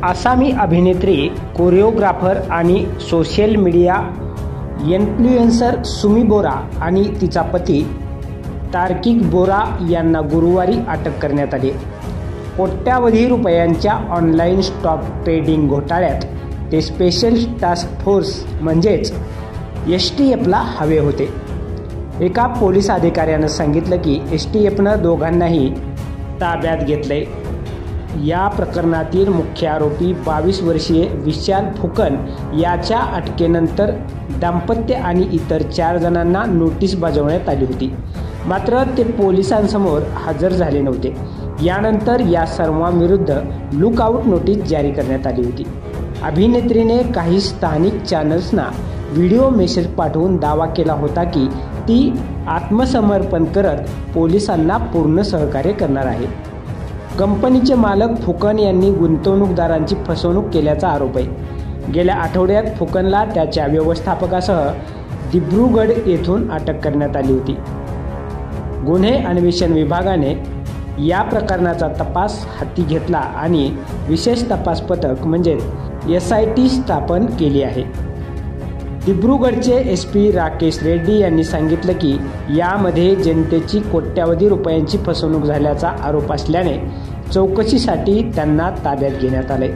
आसामी अभिनेत्री, कोरिओग्राफर आणि social media influencer Sumi बोरा आणि तिचा पती तार्किक बोरा यांना गुरुवारी अटक करण्यात आली। कोट्यावधी रुपयांच्या ऑनलाईन स्टॉक ट्रेडिंग घोटाळ्यात ते स्पेशल टास्क फोर्स म्हणजेच STFला हवे होते। एका पोलीस अधिकाऱ्यानं सांगितलं की STFनं दोघांनाही ताब्यात घेतलंय। या प्रकरणातील मुख्य आरोपी 22 वर्षीय विशाल फुकन याच्या अटकेनंतर दाम्पत्य आणि इतर 4 जणांना नोटीस बजावण्यात आली होती, मात्र ते पोलिसांसमोर हजर झाले नव्हते। यानंतर या सर्वांविरुद्ध लुकआउट नोटीस जारी करण्यात आली होती। अभिनेत्रीने काही स्थानिक चॅनल्सना व्हिडिओ मेसेज पाठवून दावा केला होता की ती आत्मसमर्पण करत पोलिसांना पूर्ण सहकार्य करणार आहे। कंपनीचे मालक फुकन यांनी गुंतवणूकदारांची फसवणूक केल्याचा आरोप आहे। गेल्या आठवड्यात फुकनला त्याच्या व्यवस्थापकासह दिब्रुगढ येथून अटक करण्यात आली होती। गुन्हे अन्वेषण विभागाने या प्रकरणाचा तपास हाती घेतला आणि विशेष तपास पथक म्हणजे SIT स्थापन केली आहे। दिब्रुगढचे SP राकेश रेड्डी यांनी सांगितलं की यामध्ये जनतेची कोट्यावधी रुपयांची फसवणूक झाल्याचा आरोप असल्याने चौकशीसाठी त्यांना ताब्यात घेण्यात आले।